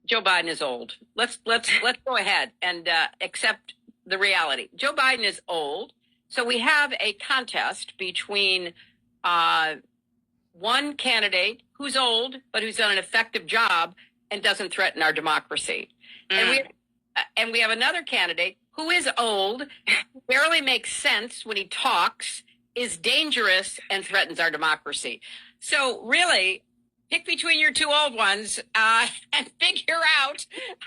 Joe Biden is old. Let's go ahead and accept the reality. Joe Biden is old. So we have a contest between one candidate who's old, but who's done an effective job and doesn't threaten our democracy. And we have another candidate who is old, barely makes sense when he talks, is dangerous, and threatens our democracy. So really, pick between your two old ones and figure out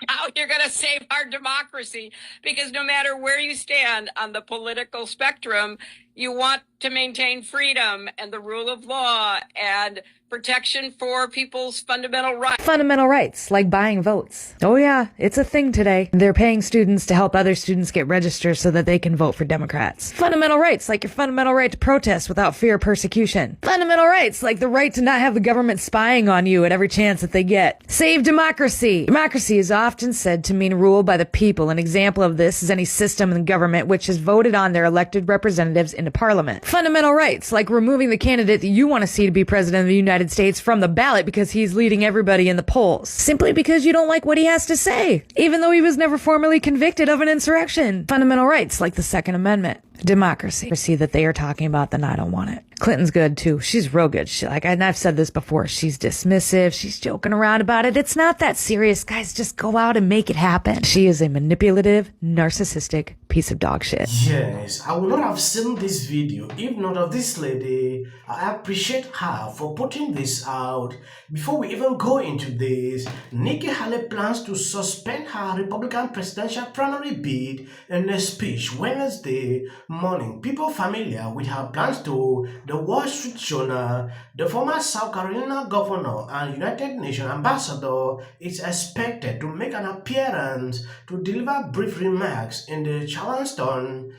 how you're going to save our democracy, because no matter where you stand on the political spectrum, you want to maintain freedom and the rule of law and protection for people's fundamental rights. Fundamental rights, like buying votes. Oh yeah, it's a thing today. They're paying students to help other students get registered so that they can vote for Democrats. Fundamental rights, like your fundamental right to protest without fear of persecution. Fundamental rights, like the right to not have the government spying on you at every chance that they get. Save democracy. Democracy is often said to mean rule by the people. An example of this is any system in government which has voted on their elected representatives into parliament. Fundamental rights, like removing the candidate that you want to see to be president of the United States from the ballot because he's leading everybody in the polls, simply because you don't like what he has to say, even though he was never formally convicted of an insurrection. Fundamental rights, like the Second Amendment. Democracy that they are talking about, then I don't want it. Clinton's good too. She's real good. And I've said this before, she's dismissive. She's joking around about it. It's not that serious. Guys, just go out and make it happen. She is a manipulative, narcissistic piece of dog shit. Yes, I would not have seen this video if not of this lady. I appreciate her for putting this out. Before we even go into this, Nikki Haley plans to suspend her Republican presidential primary bid in a speech Wednesday morning. People familiar with her plans to the Wall Street Journal, the former South Carolina governor and United Nations ambassador is expected to make an appearance to deliver brief remarks in the Charleston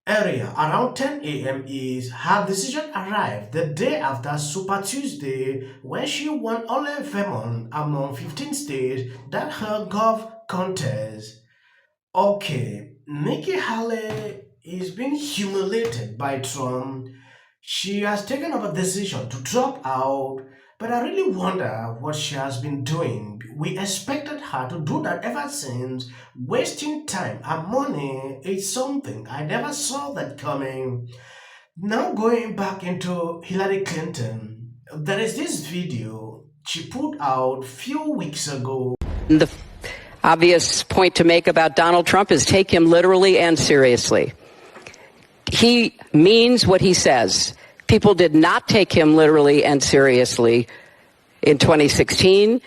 area around 10 a.m. is her decision arrived the day after Super Tuesday, when she won only Vermont among 15 states that held golf contests. Okay, Nikki Haley is being humiliated by Trump. She has taken up a decision to drop out, but I really wonder what she has been doing. We expected her to do that ever since. Wasting time and money is something I never saw that coming. Now going back into Hillary Clinton, there is this video she put out a few weeks ago. The obvious point to make about Donald Trump is take him literally and seriously. He means what he says. People did not take him literally and seriously in 2016.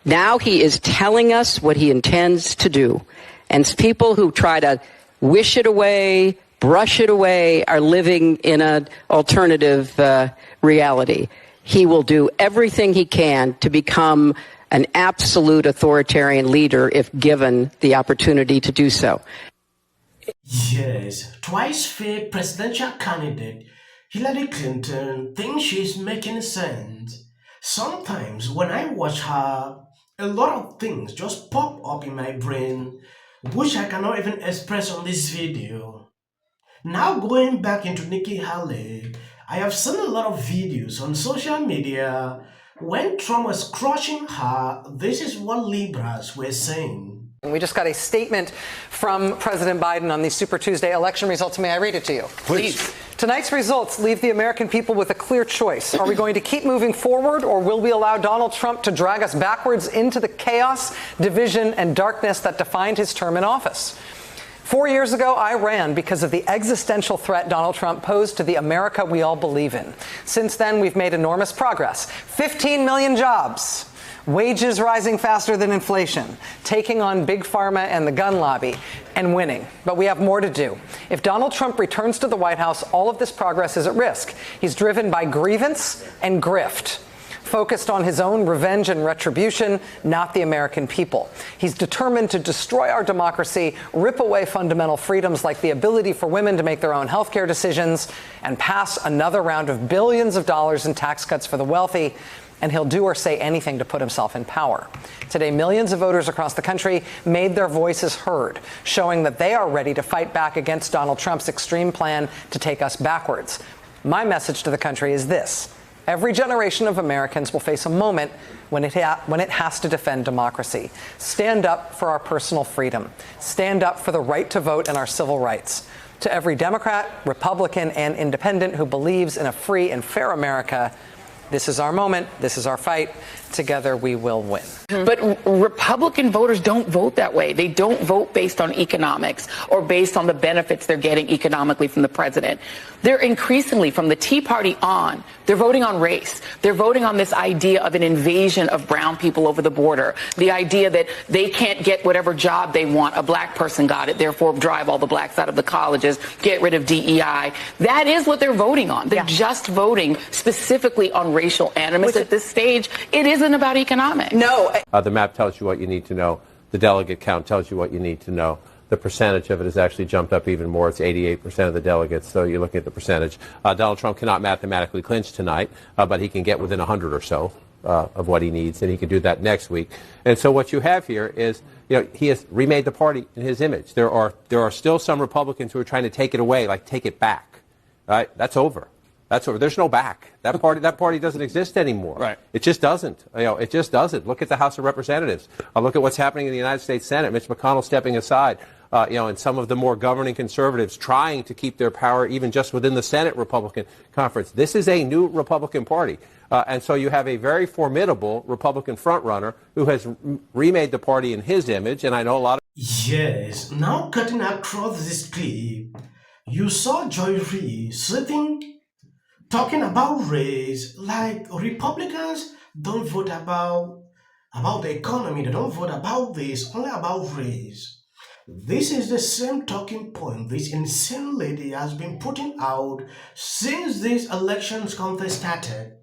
Now he is telling us what he intends to do. And people who try to wish it away, brush it away, are living in an alternative reality. He will do everything he can to become an absolute authoritarian leader if given the opportunity to do so. Yes, twice failed presidential candidate Hillary Clinton thinks she's making sense. Sometimes when I watch her, a lot of things just pop up in my brain, which I cannot even express on this video. Now going back into Nikki Haley, I have seen a lot of videos on social media. When Trump was crushing her, this is what liberals were saying. We just got a statement from President Biden on the Super Tuesday election results. May I read it to you? Please. Tonight's results leave the American people with a clear choice. Are we going to keep moving forward, or will we allow Donald Trump to drag us backwards into the chaos, division, and darkness that defined his term in office? 4 years ago, I ran because of the existential threat Donald Trump posed to the America we all believe in. Since then, we've made enormous progress. 15 million jobs. Wages rising faster than inflation, taking on big pharma and the gun lobby, and winning. But we have more to do. If Donald Trump returns to the White House, all of this progress is at risk. He's driven by grievance and grift, focused on his own revenge and retribution, not the American people. He's determined to destroy our democracy, rip away fundamental freedoms like the ability for women to make their own health care decisions, and pass another round of billions of dollars in tax cuts for the wealthy. And he'll do or say anything to put himself in power. Today, millions of voters across the country made their voices heard, showing that they are ready to fight back against Donald Trump's extreme plan to take us backwards. My message to the country is this: every generation of Americans will face a moment when it has to defend democracy. Stand up for our personal freedom. Stand up for the right to vote and our civil rights. To every Democrat, Republican, and independent who believes in a free and fair America, this is our moment. This is our fight. Together we will win. But Republican voters don't vote that way. They don't vote based on economics or based on the benefits they're getting economically from the president. They're increasingly, from the Tea Party on, they're voting on race. They're voting on this idea of an invasion of brown people over the border. The idea that they can't get whatever job they want. A black person got it, therefore drive all the blacks out of the colleges, get rid of DEI. That is what they're voting on. They're just voting specifically on racial animus at this stage. It isn't about economics. No. The map tells you what you need to know. The delegate count tells you what you need to know. The percentage of it has actually jumped up even more. It's 88% of the delegates, so you're looking at the percentage. Donald Trump cannot mathematically clinch tonight, but he can get within 100 or so of what he needs, and he can do that next week. And so what you have here is, he has remade the party in his image. There are still some Republicans who are trying to take it away, like take it back. Right? That's over. That's over. There's no back. That party doesn't exist anymore. Right. It just doesn't. It just doesn't. Look at the House of Representatives. Look at what's happening in the United States Senate. Mitch McConnell stepping aside. And some of the more governing conservatives trying to keep their power even just within the Senate Republican conference. This is a new Republican Party. And so you have a very formidable Republican frontrunner who has remade the party in his image. And I know a lot of... Yes, now cutting across this clip, you saw Joy Reid talking about race, like Republicans don't vote about the economy, they don't vote about this, only about race. This is the same talking point this insane lady has been putting out since this elections contest started.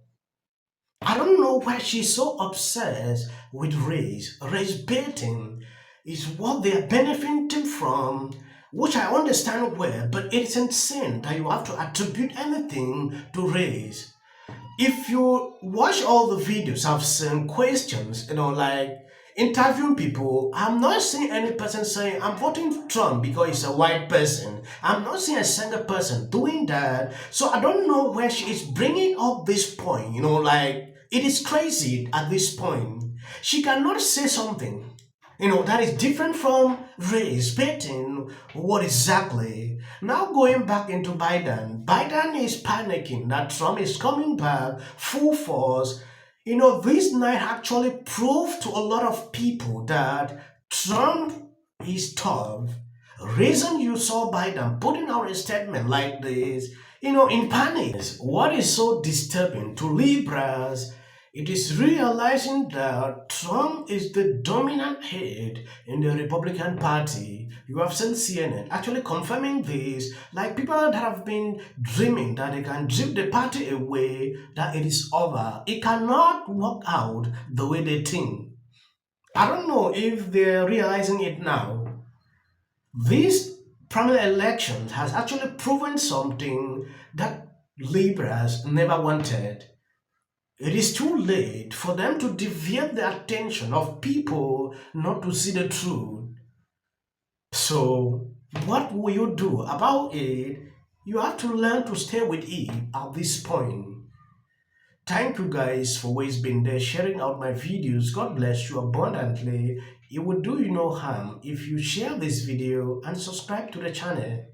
I don't know why she's so obsessed with race. Race baiting is what they are benefiting from, which I understand well, but it's insane that you have to attribute anything to race. If you watch all the videos, I've seen questions, like interviewing people. I'm not seeing any person saying, I'm voting for Trump because he's a white person. I'm not seeing a single person doing that. So I don't know where she is bringing up this point, it is crazy at this point. She cannot say something that is different from race baiting. What exactly? Now going back into Biden. Biden is panicking that Trump is coming back full force. This night actually proved to a lot of people that Trump is tough. Reason you saw Biden putting out a statement like this, in panic. What is so disturbing to liberals, it is realizing that Trump is the dominant head in the Republican Party. You have seen CNN actually confirming this, like people that have been dreaming that they can drip the party away, that it is over. It cannot work out the way they think. I don't know if they're realizing it now. This primary election has actually proven something that liberals never wanted. It is too late for them to deviate the attention of people not to see the truth. So, what will you do about it? You have to learn to stay with it at this point. Thank you guys for always being there, sharing out my videos. God bless you abundantly. It would do you no harm if you share this video and subscribe to the channel.